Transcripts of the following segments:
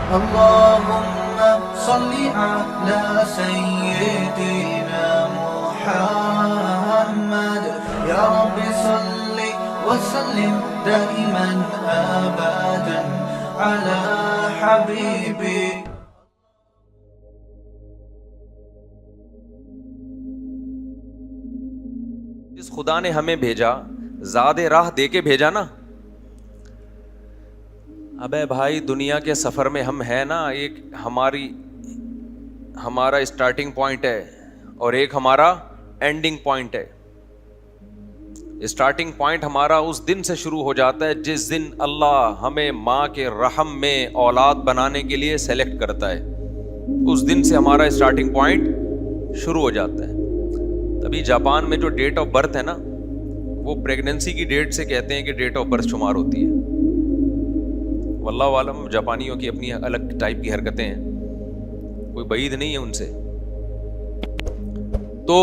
اللهم صل على سيدنا محمد يا رب صل وسلم دائما أبدا على حبيبي. جس خدا نے ہمیں بھیجا زاد راہ دے کے بھیجا نا. ابے بھائی دنیا کے سفر میں ہم ہیں نا, ایک ہمارا اسٹارٹنگ پوائنٹ ہے اور ایک ہمارا اینڈنگ پوائنٹ ہے. اسٹارٹنگ پوائنٹ ہمارا اس دن سے شروع ہو جاتا ہے جس دن اللہ ہمیں ماں کے رحم میں اولاد بنانے کے لیے سلیکٹ کرتا ہے. اس دن سے ہمارا اسٹارٹنگ پوائنٹ شروع ہو جاتا ہے. تبھی جاپان میں جو ڈیٹ آف برتھ ہے نا, وہ پریگننسی کی ڈیٹ سے کہتے ہیں کہ ڈیٹ آف برتھ شمار ہوتی ہے. واللہ عالم جاپانیوں کی اپنی الگ ٹائپ کی حرکتیں ہیں, کوئی بعید نہیں ہے ان سے. تو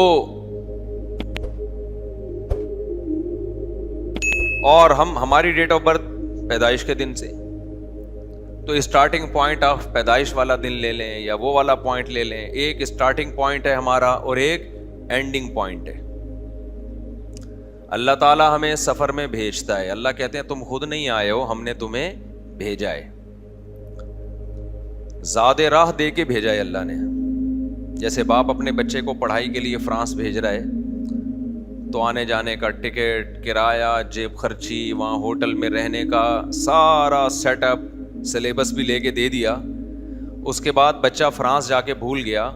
اور ہماری ڈیٹ آف برتھ پیدائش کے دن سے, تو اسٹارٹنگ پوائنٹ آف پیدائش والا دن لے لیں یا وہ والا پوائنٹ لے لیں. ایک اسٹارٹنگ پوائنٹ ہے ہمارا اور ایک اینڈنگ پوائنٹ ہے. اللہ تعالیٰ ہمیں سفر میں بھیجتا ہے. اللہ کہتے ہیں تم خود نہیں آئے ہو, ہم نے تمہیں بھیجا ہے. زاد راہ دے کے بھیجا ہے اللہ نے. جیسے باپ اپنے بچے کو پڑھائی کے لیے فرانس بھیج رہا ہے, تو آنے جانے کا ٹکٹ, کرایہ, جیب خرچی, وہاں ہوٹل میں رہنے کا سارا سیٹ اپ, سلیبس بھی لے کے دے دیا. اس کے بعد بچہ فرانس جا کے بھول گیا,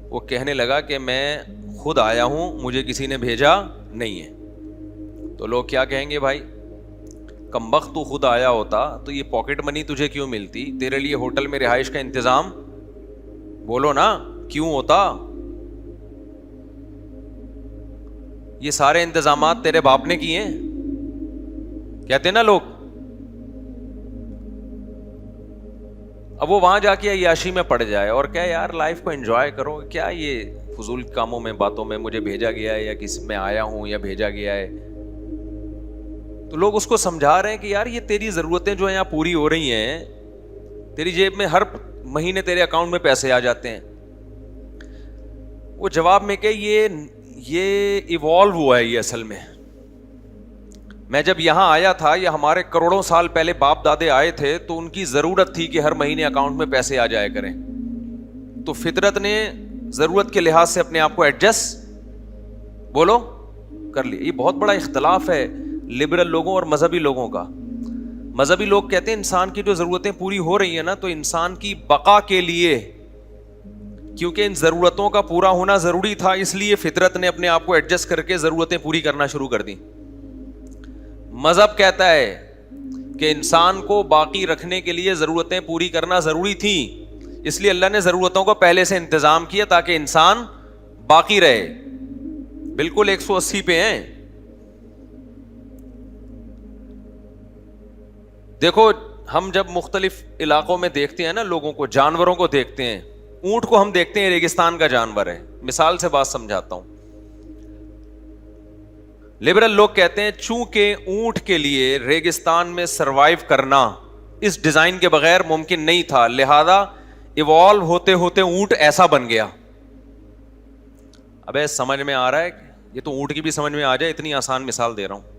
وہ کہنے لگا کہ میں خود آیا ہوں, مجھے کسی نے بھیجا نہیں ہے. تو لوگ کیا کہیں گے, بھائی کمبخت تو خود آیا ہوتا تو یہ پاکٹ منی تجھے کیوں ملتی, تیرے لیے ہوٹل میں رہائش کا انتظام بولو نا کیوں ہوتا, یہ سارے انتظامات تیرے باپ نے کیے ہیں, کہتے نا لوگ. اب وہ وہاں جا کے عیاشی میں پڑ جائے اور کہے یار لائف کو انجوائے کرو, کیا یہ فضول کاموں میں باتوں میں مجھے بھیجا گیا ہے یا کس میں آیا ہوں یا بھیجا گیا ہے. تو لوگ اس کو سمجھا رہے ہیں کہ یار یہ تیری ضرورتیں جو ہیں یہاں پوری ہو رہی ہیں, تیری جیب میں ہر مہینے تیرے اکاؤنٹ میں پیسے آ جاتے ہیں. وہ جواب میں کہ یہ ایوالو ہوا ہے, یہ اصل میں جب یہاں آیا تھا, یہ ہمارے کروڑوں سال پہلے باپ دادے آئے تھے تو ان کی ضرورت تھی کہ ہر مہینے اکاؤنٹ میں پیسے آ جائے کریں. تو فطرت نے ضرورت کے لحاظ سے اپنے آپ کو ایڈجسٹ بولو کر لیا. یہ بہت بڑا اختلاف ہے لبرل لوگوں اور مذہبی لوگوں کا. مذہبی لوگ کہتے ہیں انسان کی جو ضرورتیں پوری ہو رہی ہیں نا, تو انسان کی بقا کے لیے, کیونکہ ان ضرورتوں کا پورا ہونا ضروری تھا, اس لیے فطرت نے اپنے آپ کو ایڈجسٹ کر کے ضرورتیں پوری کرنا شروع کر دیں. مذہب کہتا ہے کہ انسان کو باقی رکھنے کے لیے ضرورتیں پوری کرنا ضروری تھیں, اس لیے اللہ نے ضرورتوں کو پہلے سے انتظام کیا تاکہ انسان باقی رہے. بالکل 180 پہ ہیں. دیکھو ہم جب مختلف علاقوں میں دیکھتے ہیں نا لوگوں کو, جانوروں کو دیکھتے ہیں, اونٹ کو ہم دیکھتے ہیں ریگستان کا جانور ہے. مثال سے بات سمجھاتا ہوں. لبرل لوگ کہتے ہیں چونکہ اونٹ کے لیے ریگستان میں سروائیو کرنا اس ڈیزائن کے بغیر ممکن نہیں تھا, لہذا ایوالو ہوتے ہوتے اونٹ ایسا بن گیا. ابے سمجھ میں آ رہا ہے, یہ تو اونٹ کی بھی سمجھ میں آ جائے, اتنی آسان مثال دے رہا ہوں.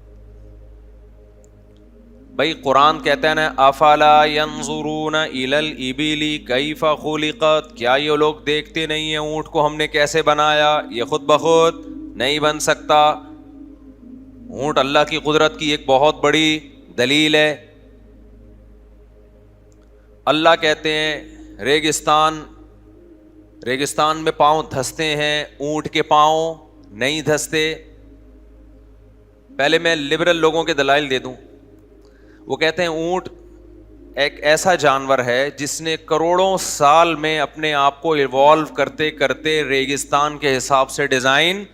بھائی قرآن کہتا ہے نا افلا ينظرون الى الابل کیف خلقت, کیا یہ لوگ دیکھتے نہیں ہیں اونٹ کو ہم نے کیسے بنایا, یہ خود بخود نہیں بن سکتا. اونٹ اللہ کی قدرت کی ایک بہت بڑی دلیل ہے. اللہ کہتے ہیں ریگستان میں پاؤں دھستے ہیں, اونٹ کے پاؤں نہیں دھستے. پہلے میں لبرل لوگوں کے دلائل دے دوں. وہ کہتے ہیں اونٹ ایک ایسا جانور ہے جس نے کروڑوں سال میں اپنے آپ کو ایوالو کرتے کرتے ریگستان کے حساب سے ڈیزائن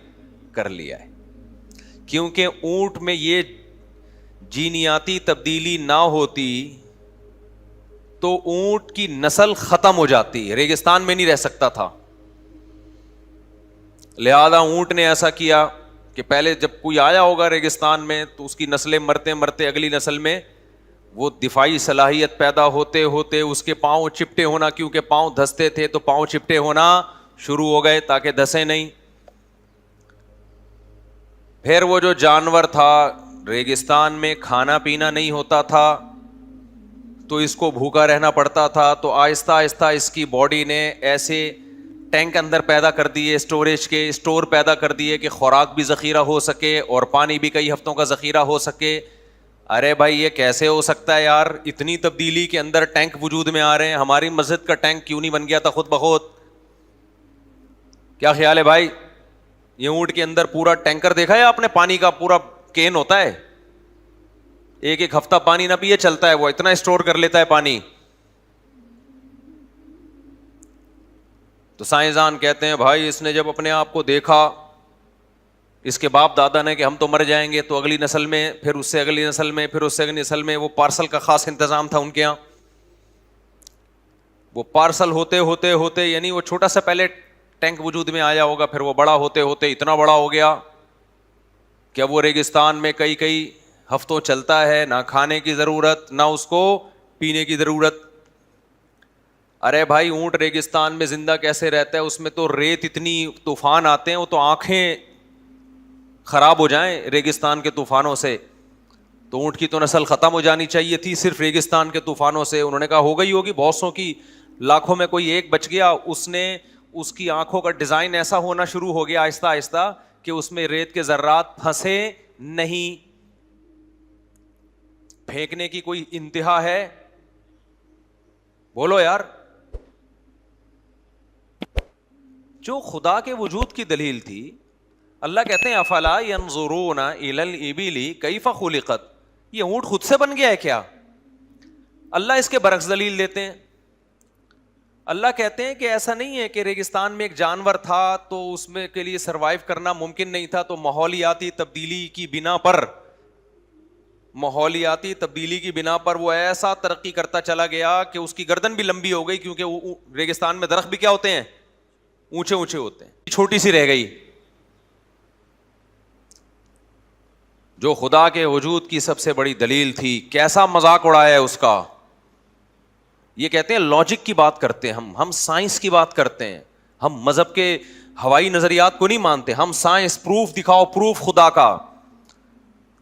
کر لیا ہے. کیونکہ اونٹ میں یہ جینیاتی تبدیلی نہ ہوتی تو اونٹ کی نسل ختم ہو جاتی, ریگستان میں نہیں رہ سکتا تھا. لہذا اونٹ نے ایسا کیا کہ پہلے جب کوئی آیا ہوگا ریگستان میں تو اس کی نسلیں مرتے مرتے اگلی نسل میں وہ دفاعی صلاحیت پیدا ہوتے ہوتے اس کے پاؤں چپٹے ہونا، کیونکہ پاؤں دھستے تھے تو پاؤں چپٹے ہونا شروع ہو گئے تاکہ دھسے نہیں. پھر وہ جو جانور تھا، ریگستان میں کھانا پینا نہیں ہوتا تھا تو اس کو بھوکا رہنا پڑتا تھا، تو آہستہ آہستہ اس کی باڈی نے ایسے ٹینک اندر پیدا کر دیے، اسٹوریج کے اسٹور پیدا کر دیے کہ خوراک بھی ذخیرہ ہو سکے اور پانی بھی کئی ہفتوں کا ذخیرہ ہو سکے. ارے بھائی یہ کیسے ہو سکتا ہے یار، اتنی تبدیلی کے اندر ٹینک وجود میں آ رہے ہیں. ہماری مسجد کا ٹینک کیوں نہیں بن گیا تھا خود بخود؟ کیا خیال ہے بھائی؟ یہ اونٹ کے اندر پورا ٹینکر دیکھا ہے آپ نے؟ پانی کا پورا کین ہوتا ہے، ایک ایک ہفتہ پانی نہ پیے چلتا ہے، وہ اتنا اسٹور کر لیتا ہے پانی. تو سائنسدان کہتے ہیں بھائی اس نے جب اپنے آپ کو دیکھا، اس کے باپ دادا نے کہ ہم تو مر جائیں گے، تو اگلی نسل میں، پھر اس سے اگلی نسل میں، پھر اس سے اگلی نسل میں وہ پارسل کا خاص انتظام تھا ان کے یہاں. وہ پارسل ہوتے ہوتے ہوتے، یعنی وہ چھوٹا سا پہلے ٹینک وجود میں آیا ہوگا، پھر وہ بڑا ہوتے ہوتے اتنا بڑا ہو گیا کہ اب وہ ریگستان میں کئی کئی ہفتوں چلتا ہے، نہ کھانے کی ضرورت نہ اس کو پینے کی ضرورت. ارے بھائی اونٹ ریگستان میں زندہ کیسے رہتا ہے؟ اس میں تو ریت اتنی طوفان آتے ہیں، وہ تو آنکھیں خراب ہو جائیں ریگستان کے طوفانوں سے. تو اونٹ کی تو نسل ختم ہو جانی چاہیے تھی صرف ریگستان کے طوفانوں سے. انہوں نے کہا ہو گئی ہوگی، بہت سو کی، لاکھوں میں کوئی ایک بچ گیا. اس کی آنکھوں کا ڈیزائن ایسا ہونا شروع ہو گیا آہستہ آہستہ کہ اس میں ریت کے ذرات پھنسے نہیں. پھینکنے کی کوئی انتہا ہے؟ بولو یار. جو خدا کے وجود کی دلیل تھی، اللہ کہتے ہیں افلا ینظرون الی الابل کیف خلقت. یہ اونٹ خود سے بن گیا ہے کیا؟ اللہ اس کے برعکس دلیل دیتے ہیں. اللہ کہتے ہیں کہ ایسا نہیں ہے کہ ریگستان میں ایک جانور تھا تو اس میں کے لیے سروائیو کرنا ممکن نہیں تھا، تو ماحولیاتی تبدیلی کی بنا پر وہ ایسا ترقی کرتا چلا گیا کہ اس کی گردن بھی لمبی ہو گئی، کیونکہ ریگستان میں درخت بھی کیا ہوتے ہیں؟ اونچے اونچے ہوتے ہیں. چھوٹی سی رہ گئی. جو خدا کے وجود کی سب سے بڑی دلیل تھی، کیسا مذاق اڑایا ہے اس کا. یہ کہتے ہیں لاجک کی بات کرتے ہیں ہم سائنس کی بات کرتے ہیں. ہم مذہب کے ہوائی نظریات کو نہیں مانتے، ہم سائنس. پروف دکھاؤ، پروف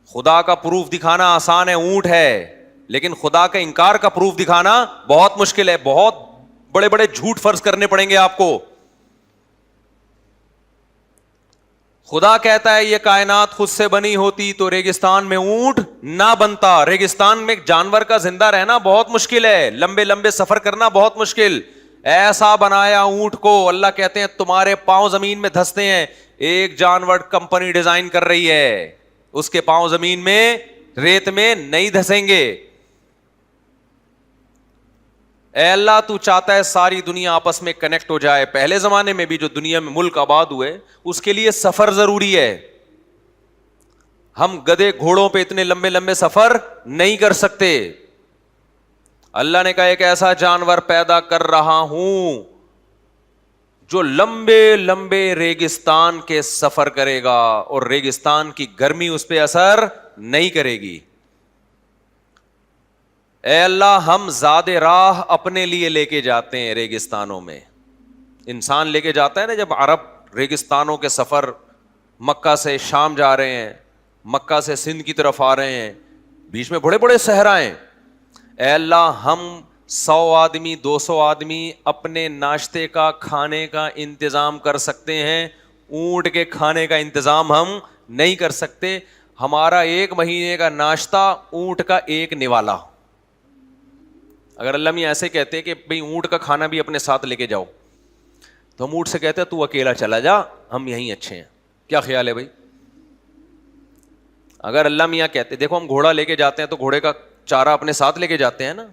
خدا کا پروف دکھانا آسان ہے، اونٹ ہے. لیکن خدا کا انکار کا پروف دکھانا بہت مشکل ہے. بہت بڑے بڑے جھوٹ فرض کرنے پڑیں گے آپ کو. خدا کہتا ہے یہ کائنات خود سے بنی ہوتی تو ریگستان میں اونٹ نہ بنتا. ریگستان میں ایک جانور کا زندہ رہنا بہت مشکل ہے، لمبے لمبے سفر کرنا بہت مشکل. ایسا بنایا اونٹ کو. اللہ کہتے ہیں تمہارے پاؤں زمین میں دھستے ہیں. ایک جانور کمپنی ڈیزائن کر رہی ہے، اس کے پاؤں زمین میں ریت میں نہیں دھسیں گے. اے اللہ تو چاہتا ہے ساری دنیا آپس میں کنیکٹ ہو جائے. پہلے زمانے میں بھی جو دنیا میں ملک آباد ہوئے اس کے لیے سفر ضروری ہے. ہم گدھے گھوڑوں پہ اتنے لمبے لمبے سفر نہیں کر سکتے. اللہ نے کہا ایک ایسا جانور پیدا کر رہا ہوں جو لمبے لمبے ریگستان کے سفر کرے گا اور ریگستان کی گرمی اس پہ اثر نہیں کرے گی. اے اللہ ہم زاد راہ اپنے لیے لے کے جاتے ہیں ریگستانوں میں. انسان لے کے جاتا ہے نا جب عرب ریگستانوں کے سفر، مکہ سے شام جا رہے ہیں، مکہ سے سندھ کی طرف آ رہے ہیں، بیچ میں بڑے بڑے صحرائیں. اے اللہ ہم 100 آدمی 200 آدمی اپنے ناشتے کا کھانے کا انتظام کر سکتے ہیں، اونٹ کے کھانے کا انتظام ہم نہیں کر سکتے. ہمارا 1 مہینے کا ناشتہ اونٹ کا 1 نوالا. اگر اللہ میاں ایسے کہتے کہ بھئی اونٹ کا کھانا بھی اپنے ساتھ لے کے جاؤ، تو ہم اونٹ سے کہتے تو اکیلا چلا جا، ہم یہیں اچھے ہیں. کیا خیال ہے بھائی؟ اگر اللہ میاں کہتے، دیکھو ہم گھوڑا لے کے جاتے ہیں تو گھوڑے کا چارہ اپنے ساتھ لے کے جاتے ہیں نا.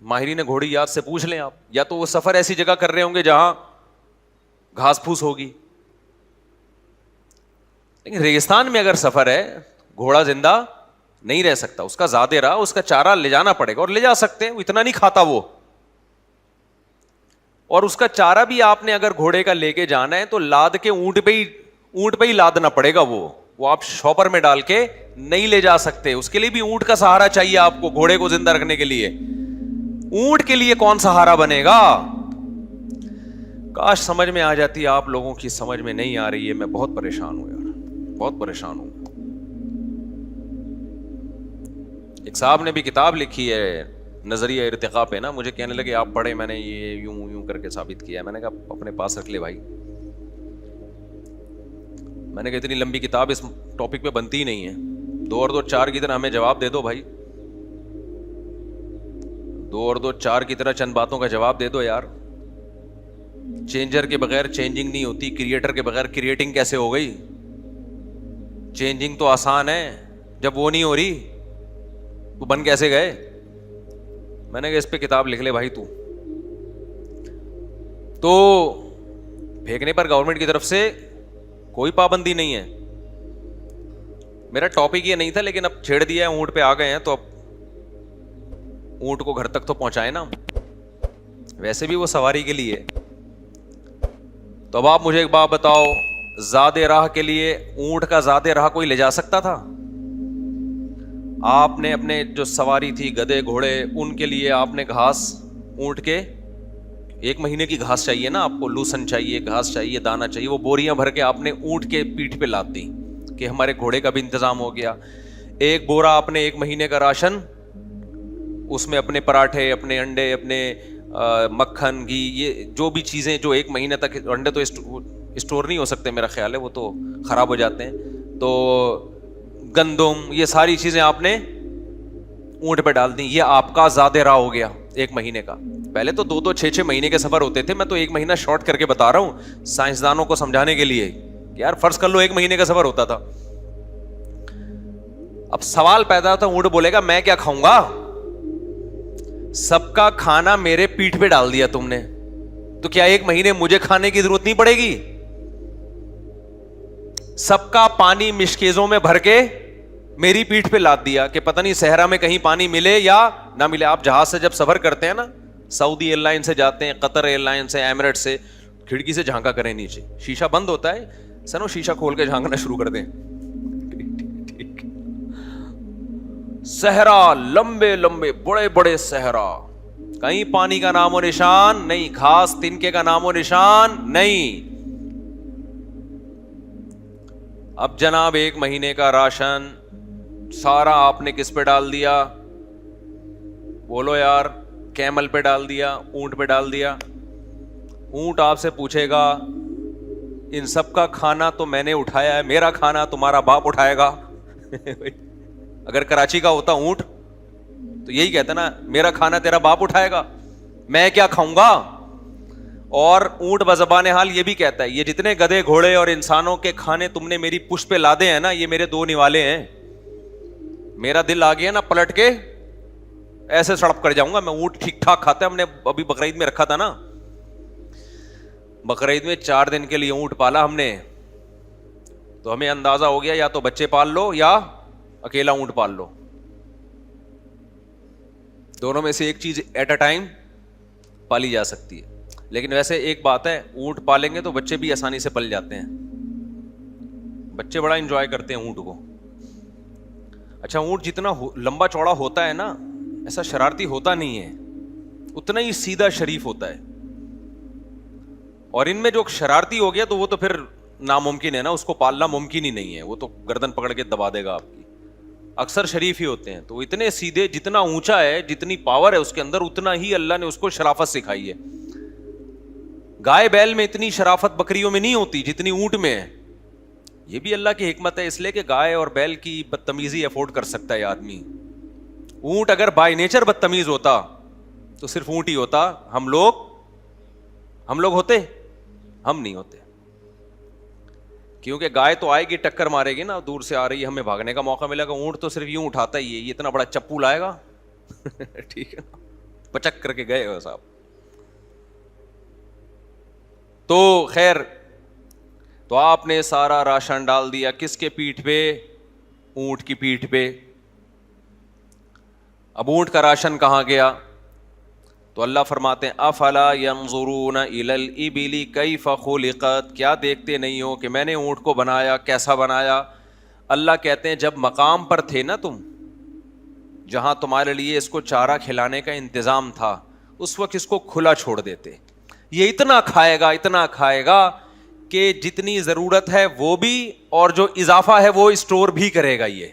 ماہرین گھوڑی یاد سے پوچھ لیں آپ، یا تو وہ سفر ایسی جگہ کر رہے ہوں گے جہاں گھاس پھوس ہوگی. لیکن ریگستان میں اگر سفر ہے، گھوڑا زندہ نہیں رہ سکتا، اس کا زیادہ راہ، اس کا چارہ لے جانا پڑے گا. اور لے جا سکتے ہیں، وہ اتنا نہیں کھاتا وہ. اور اس کا چارہ بھی آپ نے اگر گھوڑے کا لے کے جانا ہے تو لاد کے اونٹ پہ ہی لادنا پڑے گا. وہ وہ آپ شاپر میں ڈال کے نہیں لے جا سکتے. اس کے لیے بھی اونٹ کا سہارا چاہیے آپ کو, گھوڑے کو زندہ رکھنے کے لیے. اونٹ کے لیے کون سہارا بنے گا؟ کاش سمجھ میں آ جاتی. آپ لوگوں کی سمجھ میں نہیں آ رہی ہے. میں بہت پریشان ہوں یار, بہت پریشان ہوں. ایک صاحب نے بھی کتاب لکھی ہے نظریہ ارتقاء پہ نا, مجھے کہنے لگے آپ پڑھے, میں نے یہ یوں کر کے ثابت کیا ہے. میں نے کہا اپنے پاس رکھ لے بھائی. میں نے کہا اتنی لمبی کتاب اس ٹاپک پہ بنتی ہی نہیں ہے. 2 اور 2 4 کی طرح ہمیں جواب دے دو بھائی. 2 اور 2 4 کی طرح چند باتوں کا جواب دے دو یار. چینجر کے بغیر چینجنگ نہیں ہوتی, کریٹر کے بغیر کریٹنگ کیسے ہو گئی؟ چینجنگ تو آسان ہے, جب وہ نہیں ہو رہی تو بن کیسے گئے؟ میں نے کہا اس پہ کتاب لکھ لے بھائی تو پھینکنے پر گورنمنٹ کی طرف سے کوئی پابندی نہیں ہے. میرا ٹاپک یہ نہیں تھا, لیکن اب چھیڑ دیا ہے, اونٹ پہ آ گئے ہیں تو اب اونٹ کو گھر تک تو پہنچائے نا. ویسے بھی وہ سواری کے لیے. تو اب آپ مجھے ایک بات بتاؤ, زاد راہ کے لیے اونٹ کا زاد راہ کوئی لے جا سکتا تھا؟ آپ نے اپنے جو سواری تھی گدھے گھوڑے, ان کے لیے آپ نے گھاس, اونٹ کے 1 مہینے کی گھاس چاہیے نا آپ کو, لوسن چاہیے, گھاس چاہیے, دانا چاہیے, وہ بوریاں بھر کے آپ نے اونٹ کے پیٹھ پہ لاد دی کہ ہمارے گھوڑے کا بھی انتظام ہو گیا. 1 بورا آپ نے 1 مہینے کا راشن, اس میں اپنے پراٹھے, اپنے انڈے, اپنے مکھن, گھی, یہ جو بھی چیزیں جو 1 مہینے تک, انڈے تو اسٹور نہیں ہو سکتے میرا خیال ہے, وہ تو خراب ہو جاتے ہیں, تو گندم, یہ ساری چیزیں آپ نے اونٹ پہ ڈال دیں. یہ آپ کا زاد راہ ہو گیا 1 مہینے کا. پہلے تو 2 6 مہینے کے سفر ہوتے تھے, میں تو 1 مہینہ شارٹ کر کے بتا رہا ہوں سائنسدانوں کو سمجھانے کے لیے کہ یار فرض کر لو 1 مہینے کا سفر ہوتا تھا. اب سوال پیدا ہوتا, اونٹ بولے گا میں کیا کھاؤں گا؟ سب کا کھانا میرے پیٹھ پہ ڈال دیا تم نے, تو کیا 1 مہینے مجھے کھانے کی ضرورت نہیں پڑے گی؟ سب کا پانی مشکیزوں میں بھر کے میری پیٹھ پہ لاد دیا کہ پتہ نہیں صحرا میں کہیں پانی ملے یا نہ ملے. آپ جہاز سے جب سفر کرتے ہیں نا, سعودی ایئر لائن سے جاتے ہیں, قطر ایئر لائن سے, ایمریٹ سے, کھڑکی سے جھانکا کریں نیچے, شیشہ بند ہوتا ہے, سنو شیشہ کھول کے جھانکنا شروع کر دیں. صحرا, لمبے لمبے بڑے بڑے صحرا, کہیں پانی کا نام و نشان نہیں, گھاس تنکے کا نام و نشان نہیں. اب جناب 1 مہینے کا راشن سارا آپ نے کس پہ ڈال دیا؟ بولو یار. کیمل پہ ڈال دیا, اونٹ پہ ڈال دیا. اونٹ آپ سے پوچھے گا ان سب کا کھانا تو میں نے اٹھایا ہے, میرا کھانا تمہارا باپ اٹھائے گا. اگر کراچی کا ہوتا اونٹ تو یہی کہتا نا, میرا کھانا تیرا باپ اٹھائے گا, میں کیا کھاؤں گا. اور اونٹ بزبان حال یہ بھی کہتا ہے, یہ جتنے گدھے گھوڑے اور انسانوں کے کھانے تم نے میری پشت پہ لادے ہیں نا, یہ میرے 2 نوالے ہیں. میرا دل آ گیا نا, پلٹ کے ایسے سڑپ کر جاؤں گا میں. اونٹ ٹھیک ٹھاک کھاتے ہیں, ہم نے ابھی بقرعید میں رکھا تھا نا, بقرعید میں 4 دن کے لیے اونٹ پالا ہم نے, تو ہمیں اندازہ ہو گیا یا تو بچے پال لو یا اکیلا اونٹ پال لو, دونوں میں سے ایک چیز ایٹ اے ٹائم پالی جا سکتی ہے. لیکن ویسے ایک بات ہے, اونٹ پالیں گے تو بچے بھی آسانی سے پل جاتے ہیں. بچے بڑا انجوائے کرتے ہیں اونٹ کو. اچھا, اونٹ جتنا لمبا چوڑا ہوتا ہے نا, ایسا شرارتی ہوتا نہیں ہے, اتنا ہی سیدھا شریف ہوتا ہے. اور ان میں جو شرارتی ہو گیا تو وہ تو پھر ناممکن ہے نا, اس کو پالنا ممکن ہی نہیں ہے, وہ تو گردن پکڑ کے دبا دے گا آپ کی. اکثر شریف ہی ہوتے ہیں, تو اتنے سیدھے, جتنا اونچا ہے, جتنی پاور ہے اس کے اندر, اتنا ہی اللہ نے اس کو شرافت سکھائی ہے. گائے بیل میں اتنی شرافت بکریوں میں نہیں ہوتی جتنی اونٹ میں ہے. یہ بھی اللہ کی حکمت ہے, اس لیے کہ گائے اور بیل کی بدتمیزی افورڈ کر سکتا ہے آدمی. اونٹ اگر بائی نیچر بدتمیز ہوتا تو صرف اونٹ ہی ہوتا, ہم لوگ ہوتے, ہم نہیں ہوتے. کیونکہ گائے تو آئے گی, ٹکر مارے گی نا, دور سے آ رہی ہے, ہمیں بھاگنے کا موقع ملے گا. اونٹ تو صرف یوں اٹھاتا ہی ہے, یہ اتنا بڑا چپو لائے گا, ٹھیک ہے, پچک کر کے گئے ہو صاحب. تو خیر, تو آپ نے سارا راشن ڈال دیا کس کے پیٹھ پہ؟ اونٹ کی پیٹھ پہ. اب اونٹ کا راشن کہاں گیا؟ تو اللہ فرماتے ہیں افلا ينظرون الى الابل كيف خلقت, کیا دیکھتے نہیں ہو کہ میں نے اونٹ کو بنایا, کیسا بنایا؟ اللہ کہتے ہیں جب مقام پر تھے نا تم, جہاں تمہارے لیے اس کو چارہ کھلانے کا انتظام تھا, اس وقت اس کو کھلا چھوڑ دیتے. یہ اتنا کھائے گا کہ جتنی ضرورت ہے وہ بھی, اور جو اضافہ ہے وہ اسٹور بھی کرے گا. یہ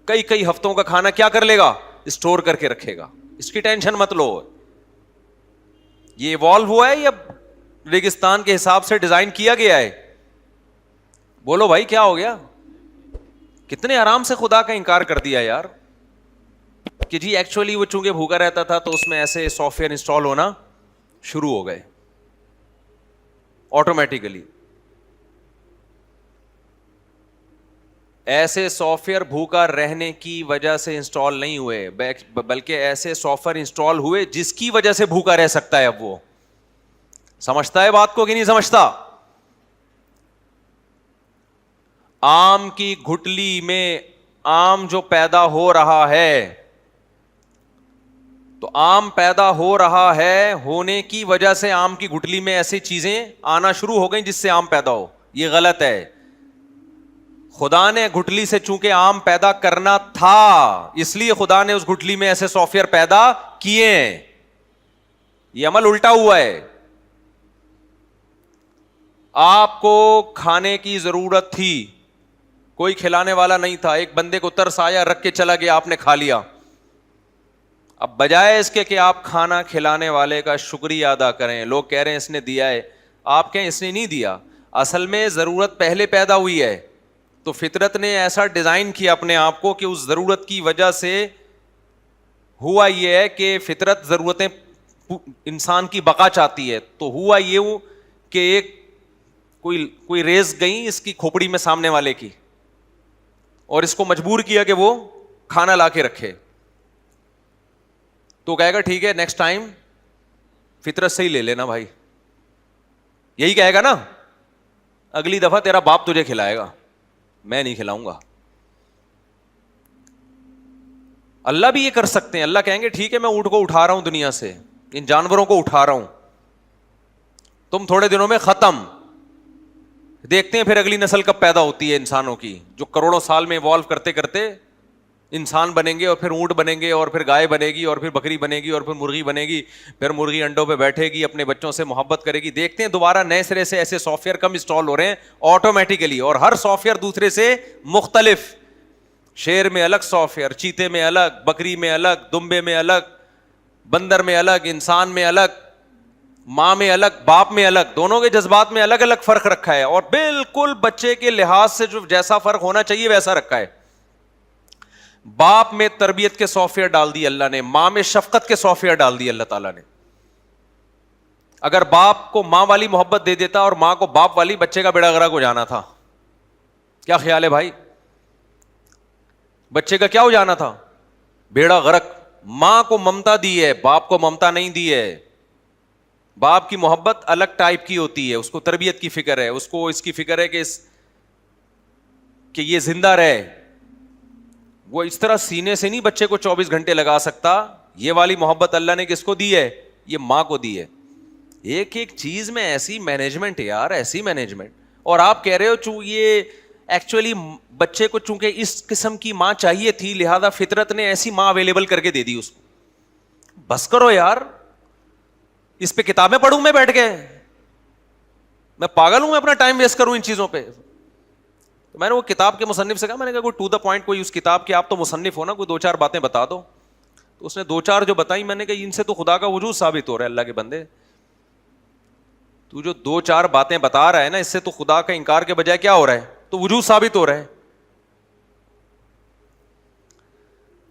کئی ہفتوں کا کھانا کیا کر لے گا, اسٹور کر کے رکھے گا. اس کی ٹینشن مت لو. یہ ایوالو ہوا ہے یا ریگستان کے حساب سے ڈیزائن کیا گیا ہے؟ بولو بھائی کیا ہو گیا؟ کتنے آرام سے خدا کا انکار کر دیا یار, کہ جی ایکچولی وہ چونکہ بھوکا رہتا تھا تو اس میں ایسے سافٹ ویئر انسٹال ہونا شروع ہو گئے آٹومیٹیکلی. ایسے سافٹ ویئر بھوکا رہنے کی وجہ سے انسٹال نہیں ہوئے, بلکہ ایسے سافٹ ویئر انسٹال ہوئے جس کی وجہ سے بھوکا رہ سکتا ہے. اب وہ سمجھتا ہے بات کو کہ نہیں سمجھتا؟ آم کی گھٹلی میں آم جو پیدا ہو رہا ہے, تو آم پیدا ہو رہا ہے, ہونے کی وجہ سے آم کی گھٹلی میں ایسی چیزیں آنا شروع ہو گئیں جس سے آم پیدا ہو. یہ غلط ہے. خدا نے گھٹلی سے چونکہ آم پیدا کرنا تھا, اس لیے خدا نے اس گھٹلی میں ایسے سافٹ ویئر پیدا کیے ہیں. یہ عمل الٹا ہوا ہے. آپ کو کھانے کی ضرورت تھی, کوئی کھلانے والا نہیں تھا, ایک بندے کو ترس آیا, رکھ کے چلا گیا, آپ نے کھا لیا. اب بجائے اس کے کہ آپ کھانا کھلانے والے کا شکریہ ادا کریں, لوگ کہہ رہے ہیں اس نے دیا ہے, آپ کہیں اس نے نہیں دیا. اصل میں ضرورت پہلے پیدا ہوئی ہے, تو فطرت نے ایسا ڈیزائن کیا اپنے آپ کو کہ اس ضرورت کی وجہ سے ہوا یہ ہے کہ فطرت ضرورتیں انسان کی بقا چاہتی ہے. تو ہوا یہ کہ ایک کوئی ریز گئی اس کی کھوپڑی میں سامنے والے کی, اور اس کو مجبور کیا کہ وہ کھانا لا کے رکھے. تو کہے گا ٹھیک ہے نیکسٹ ٹائم فطرت سے ہی لے لینا بھائی, یہی کہے گا نا, اگلی دفعہ تیرا باپ تجھے کھلائے گا, میں نہیں کھلاؤں گا. اللہ بھی یہ کر سکتے ہیں. اللہ کہیں گے ٹھیک ہے میں اونٹ کو اٹھا رہا ہوں دنیا سے, ان جانوروں کو اٹھا رہا ہوں, تم تھوڑے دنوں میں ختم. دیکھتے ہیں پھر اگلی نسل کب پیدا ہوتی ہے انسانوں کی, جو کروڑوں سال میں ایوالو کرتے کرتے انسان بنیں گے, اور پھر اونٹ بنیں گے, اور پھر گائے بنے گی, اور پھر بکری بنے گی, اور پھر مرغی بنے گی. پھر مرغی انڈوں پہ بیٹھے گی, اپنے بچوں سے محبت کرے گی. دیکھتے ہیں دوبارہ نئے سرے سے ایسے سافٹ ویئر کم انسٹال ہو رہے ہیں آٹومیٹیکلی, اور ہر سافٹ ویئر دوسرے سے مختلف. شیر میں الگ سافٹ ویئر, چیتے میں الگ, بکری میں الگ, دمبے میں الگ, بندر میں الگ, انسان میں الگ, ماں میں الگ, باپ میں الگ. دونوں کے جذبات میں الگ الگ فرق رکھا ہے, اور بالکل بچے کے لحاظ سے جو جیسا فرق ہونا چاہیے ویسا رکھا ہے. باپ میں تربیت کے سافٹ ویئر ڈال دی اللہ نے, ماں میں شفقت کے سافٹ ویئر ڈال دی اللہ تعالیٰ نے. اگر باپ کو ماں والی محبت دے دیتا اور ماں کو باپ والی, بچے کا بیڑا غرق ہو جانا تھا. کیا خیال ہے بھائی؟ بچے کا کیا ہو جانا تھا؟ بیڑا غرق. ماں کو ممتا دی ہے, باپ کو ممتا نہیں دی ہے. باپ کی محبت الگ ٹائپ کی ہوتی ہے, اس کو تربیت کی فکر ہے, اس کو اس کی فکر ہے کہ یہ زندہ رہے. وہ اس طرح سینے سے نہیں بچے کو 24 گھنٹے لگا سکتا. یہ والی محبت اللہ نے کس کو دی ہے؟ یہ ماں کو دی ہے. ایک ایک چیز میں ایسی مینجمنٹ ہے یار, ایسی مینجمنٹ. اور آپ کہہ رہے ہو یہ ایکچولی بچے کو چونکہ اس قسم کی ماں چاہیے تھی, لہذا فطرت نے ایسی ماں اویلیبل کر کے دے دی اس کو. بس کرو یار, اس پہ کتابیں پڑھوں میں بیٹھ کے؟ میں پاگل ہوں میں اپنا ٹائم ویسٹ کروں ان چیزوں پہ؟ تو میں نے وہ کتاب کے مصنف سے کہا, میں نے کہا کوئی ٹو دا پوائنٹ کوئی اس کتاب کی, آپ تو مصنف ہو نا, کوئی 2-4 باتیں بتا دو. تو اس نے 2-4 جو بتائی, میں نے کہا ان سے تو خدا کا وجود ثابت ہو رہا ہے. اللہ کے بندے, تو جو 2-4 باتیں بتا رہا ہے نا, اس سے تو خدا کا انکار کے بجائے کیا ہو رہا ہے؟ تو وجود ثابت ہو رہا ہے.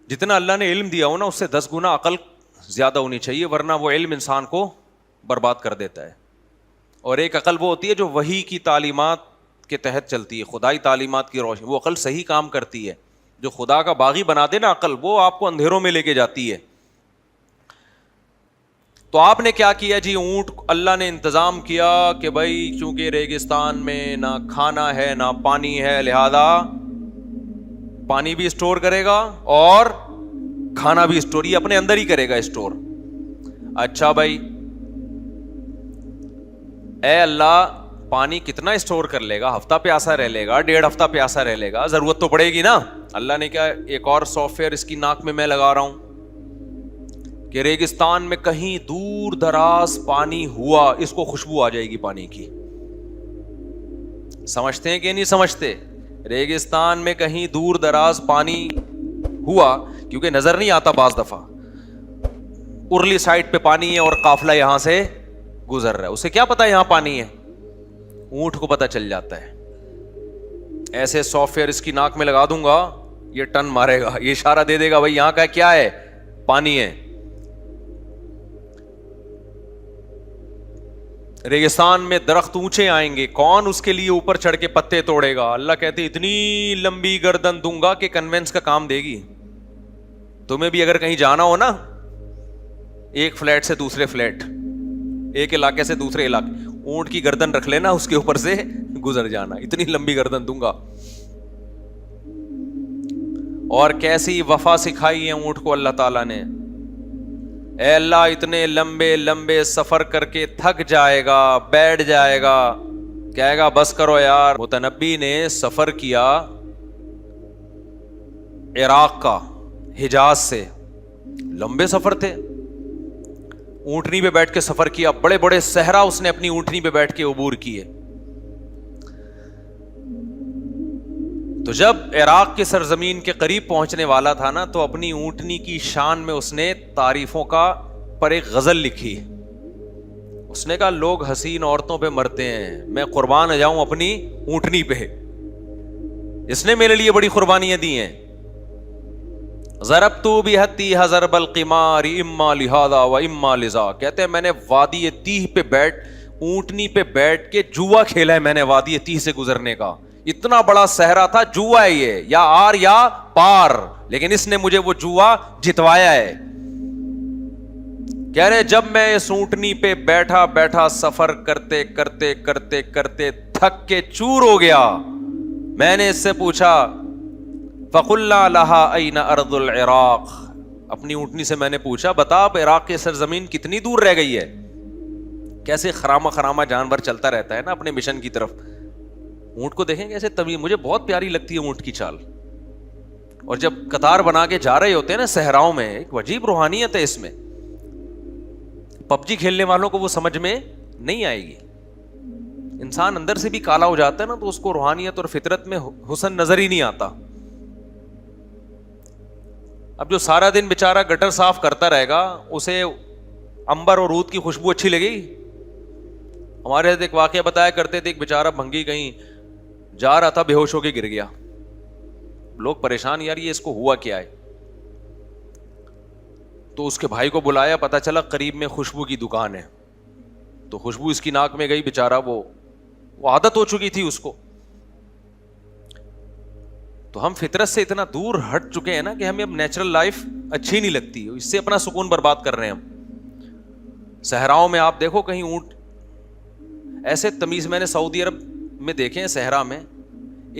جتنا اللہ نے علم دیا ہو نا, اس سے 10 گنا عقل زیادہ ہونی چاہیے, ورنہ وہ علم انسان کو برباد کر دیتا ہے. اور ایک عقل وہ ہوتی ہے جو وحی کی تعلیمات کے تحت چلتی ہے, خدائی تعلیمات کی روشنی. وہ عقل صحیح کام کرتی ہے. جو خدا کا باغی بنا دے نا عقل, وہ آپ کو اندھیروں میں لے کے جاتی ہے. تو آپ نے کیا کیا جی؟ اونٹ اللہ نے انتظام کیا کہ بھائی چونکہ ریگستان میں نہ کھانا ہے نہ پانی ہے, لہذا پانی بھی اسٹور کرے گا اور کھانا بھی اسٹور, یہ اپنے اندر ہی کرے گا اسٹور. اچھا بھائی, اے اللہ پانی کتنا اسٹور کر لے گا؟ ہفتہ پیاسا رہ لے گا، 1.5 ہفتہ پیاسا رہ لے گا، ضرورت تو پڑے گی نا. اللہ نے کیا ایک اور سافٹ ویئر اس کی ناک میں لگا رہا ہوں کہ ریگستان میں کہیں دور دراز پانی ہوا، اس کو خوشبو آ جائے گی پانی کی. سمجھتے ہیں کہ نہیں سمجھتے؟ ریگستان میں کہیں دور دراز پانی ہوا، کیونکہ نظر نہیں آتا بعض دفعہ، ارلی سائڈ پہ پانی ہے اور قافلہ یہاں سے گزر رہا ہے، اسے کیا پتا یہاں پانی ہے؟ اونٹ کو پتا چل جاتا ہے. ایسے سافٹ ویئر اس کی ناک میں لگا دوں گا، یہ ٹن مارے گا، یہ اشارہ دے دے گا بھائی یہاں کا کیا ہے؟ پانی ہے. ریگستان میں درخت اونچے آئیں گے، کون اس کے لیے اوپر چڑھ کے پتے توڑے گا؟ اللہ کہتے اتنی لمبی گردن دوں گا کہ کنوینس کا کام دے گی. تمہیں بھی اگر کہیں جانا ہو نا، ایک فلیٹ سے دوسرے فلیٹ، ایک علاقے سے دوسرے علاقے، اونٹ کی گردن رکھ لینا، اس کے اوپر سے گزر جانا، اتنی لمبی گردن دوں گا. اور کیسی وفا سکھائی ہے اونٹ کو اللہ تعالیٰ نے. اے اللہ اتنے لمبے لمبے سفر کر کے تھک جائے گا، بیٹھ جائے گا، کہے گا بس کرو یار. متنبی نے سفر کیا عراق کا، حجاز سے، لمبے سفر تھے، اونٹنی پہ بیٹھ کے سفر کیا، بڑے بڑے صحرا اس نے اپنی اونٹنی پہ بیٹھ کے عبور کیے. تو جب عراق کی سرزمین کے قریب پہنچنے والا تھا نا، تو اپنی اونٹنی کی شان میں اس نے تعریفوں کا پر ایک غزل لکھی. اس نے کہا لوگ حسین عورتوں پہ مرتے ہیں، میں قربان جاؤں اپنی اونٹنی پہ، اس نے میرے لیے بڑی قربانیاں دی ہیں. ضربت بہتی ضرب القمار اما لہذا و اما لذا، کہتے ہیں میں نے وادی تیہ پہ بیٹھ، اونٹنی پہ بیٹھ کے جوا کھیلا ہے میں نے وادی تیہ سے گزرنے کا. اتنا بڑا صحرا تھا، جوا ہے یہ، یا آر یا پار، لیکن اس نے مجھے وہ جوا جتوایا ہے. کہہ رہے جب میں اس اونٹنی پہ بیٹھا بیٹھا سفر کرتے کرتے کرتے کرتے تھک کے چور ہو گیا، میں نے اس سے پوچھا فَقُلْنَا لَهَا أَيْنَ أَرْضُ الْعِرَاقِ، اپنی اونٹنی سے میں نے پوچھا بتا اب عراق کی سرزمین کتنی دور رہ گئی ہے. کیسے خرامہ خرامہ جانور چلتا رہتا ہے نا اپنے مشن کی طرف. اونٹ کو دیکھیں کیسے طویل، مجھے بہت پیاری لگتی ہے اونٹ کی چال. اور جب قطار بنا کے جا رہے ہوتے ہیں نا صحراؤں میں، ایک عجیب روحانیت ہے اس میں. پب جی کھیلنے والوں کو وہ سمجھ میں نہیں آئے گی. انسان اندر سے بھی کالا ہو جاتا ہے نا، تو اس کو روحانیت اور فطرت میں حسن نظر ہی نہیں آتا. اب جو سارا دن بیچارہ گٹر صاف کرتا رہے گا، اسے عنبر اور عود کی خوشبو اچھی لگے گی؟ ہمارے حضرت ایک واقعہ بتایا کرتے تھے، ایک بیچارہ بھنگی کہیں جا رہا تھا، بے ہوش ہو کے گر گیا. لوگ پریشان، یار یہ اس کو ہوا کیا ہے؟ تو اس کے بھائی کو بلایا، پتا چلا قریب میں خوشبو کی دکان ہے. تو خوشبو اس کی ناک میں گئی، بیچارہ وہ عادت ہو چکی تھی اس کو. تو ہم فطرت سے اتنا دور ہٹ چکے ہیں نا کہ ہمیں اب نیچرل لائف اچھی نہیں لگتی، اس سے اپنا سکون برباد کر رہے ہیں ہم. صحراؤں میں آپ دیکھو کہیں اونٹ ایسے تمیز، میں نے سعودی عرب میں دیکھے ہیں صحرا میں،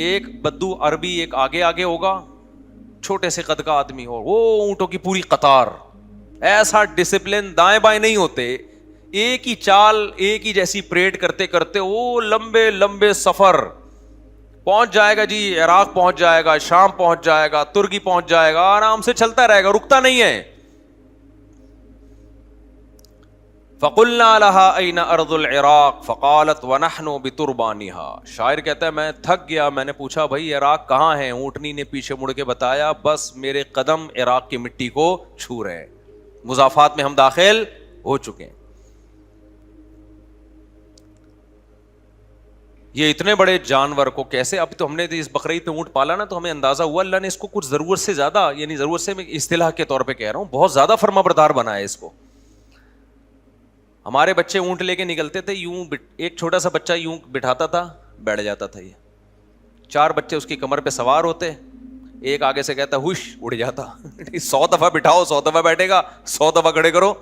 ایک بدو عربی ایک آگے آگے ہوگا، چھوٹے سے قد کا آدمی، اور وہ اونٹوں کی پوری قطار، ایسا ڈسپلن، دائیں بائیں نہیں ہوتے، ایک ہی چال، ایک ہی جیسی پریڈ کرتے کرتے وہ لمبے لمبے سفر. پہنچ جائے گا جی عراق، پہنچ جائے گا شام، پہنچ جائے گا ترکی، پہنچ جائے گا، آرام سے چلتا رہے گا، رکتا نہیں ہے. فَقُلْنَا لَهَا أَيْنَ أَرْضُ الْعِرَاقِ فَقَالَتْ وَنَحْنُ بِتُرْبَانِهَا. شاعر کہتا ہے میں تھک گیا، میں نے پوچھا بھائی عراق کہاں ہے؟ اونٹنی نے پیچھے مڑ کے بتایا بس میرے قدم عراق کی مٹی کو چھو رہے ہیں، مضافات میں ہم داخل ہو چکے ہیں. یہ اتنے بڑے جانور کو کیسے، اب تو ہم نے اس بقرعید پہ اونٹ پالا نا، تو ہمیں اندازہ ہوا اللہ نے اس کو کچھ ضرورت سے زیادہ، یعنی ضرورت سے میں اصطلاح کے طور پہ کہہ رہا ہوں، بہت زیادہ فرما بردار بنایا ہے اس کو. ہمارے بچے اونٹ لے کے نکلتے تھے، یوں ایک چھوٹا سا بچہ یوں بٹھاتا تھا، بیٹھ جاتا تھا. یہ 4 بچے اس کی کمر پہ سوار ہوتے، ایک آگے سے کہتا ہوش، اڑ جاتا. 100 دفعہ بٹھاؤ، 100 دفعہ بیٹھے گا، 100 دفعہ کھڑے کرو.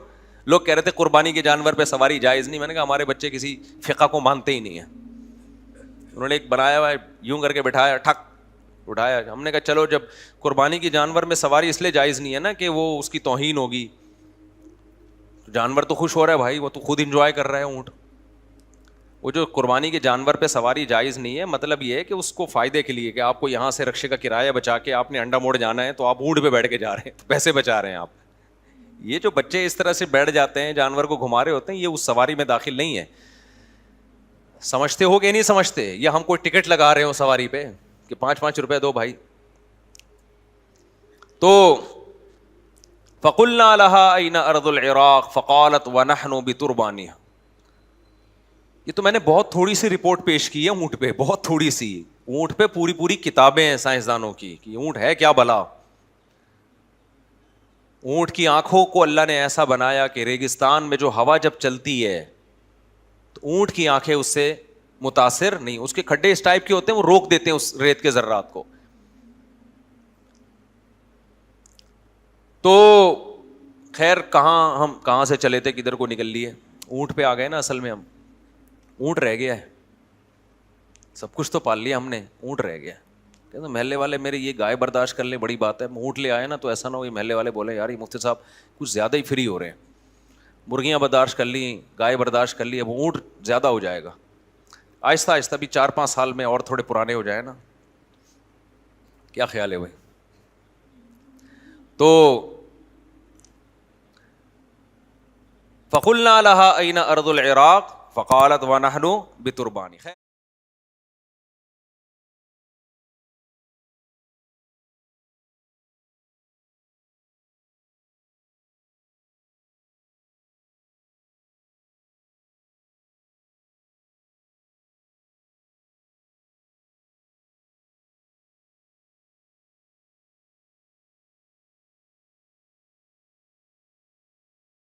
لوگ کہہ رہے تھے قربانی کے جانور پہ سواری جائز نہیں. میں نے کہا ہمارے بچے کسی فقہ کو مانتے ہی نہیں ہیں. انہوں نے ایک بنایا ہوا ہے، یوں کر کے بٹھایا، ٹھک اٹھایا. ہم نے کہا چلو جب قربانی کے جانور میں سواری اس لیے جائز نہیں ہے نا کہ وہ اس کی توہین ہوگی، جانور تو خوش ہو رہا ہے بھائی، وہ تو خود انجوائے کر رہا ہے اونٹ. وہ جو قربانی کے جانور پہ سواری جائز نہیں ہے، مطلب یہ ہے کہ اس کو فائدے کے لیے کہ آپ کو یہاں سے رکشے کا کرایہ بچا کے آپ نے انڈا موڑ جانا ہے تو آپ اونٹ پہ بیٹھ کے جا رہے ہیں، تو پیسے بچا رہے ہیں آپ. یہ جو بچے اس طرح سے بیٹھ جاتے ہیں جانور کو گھما رہے ہوتے ہیں، یہ اس سواری میں داخل نہیں ہے. سمجھتے ہو کہ نہیں سمجھتے؟ یا ہم کوئی ٹکٹ لگا رہے ہو سواری پہ کہ 5 روپے دو بھائی. تو فقلنا لها أين أرض العراق فقالت ونحن بتربانها. یہ تو میں نے بہت تھوڑی سی رپورٹ پیش کی ہے اونٹ پہ، بہت تھوڑی سی. اونٹ پہ پوری پوری کتابیں ہیں سائنسدانوں کی کہ اونٹ ہے کیا بلا. اونٹ کی آنکھوں کو اللہ نے ایسا بنایا کہ ریگستان میں جو ہوا جب چلتی ہے تو اونٹ کی آنکھیں اس سے متاثر نہیں، اس کے کھڈے اس ٹائپ کے ہوتے ہیں وہ روک دیتے ہیں اس ریت کے ذرات کو. تو خیر ہم کہاں سے چلے تھے، کدھر کو نکل لیے، اونٹ پہ آ گئے نا. اصل میں ہم اونٹ رہ گیا ہے، سب کچھ تو پال لیا ہم نے، اونٹ رہ گیا. کہ محلے والے میرے یہ گائے برداشت کر لیں بڑی بات ہے، اونٹ لے آئے نا تو ایسا نہ ہو یہ محلے والے بولے یار یہ مفتی صاحب کچھ زیادہ ہی فری ہو رہے ہیں. مرغیاں برداشت کر لی، گائے برداشت کر لی، اب اونٹ زیادہ ہو جائے گا. آہستہ آہستہ بھی 4-5 سال میں اور تھوڑے پرانے ہو جائے نا. کیا خیال ہے بھائی؟ تو فقلنا لها أين أرض العراق فقالت ونحن بتربان.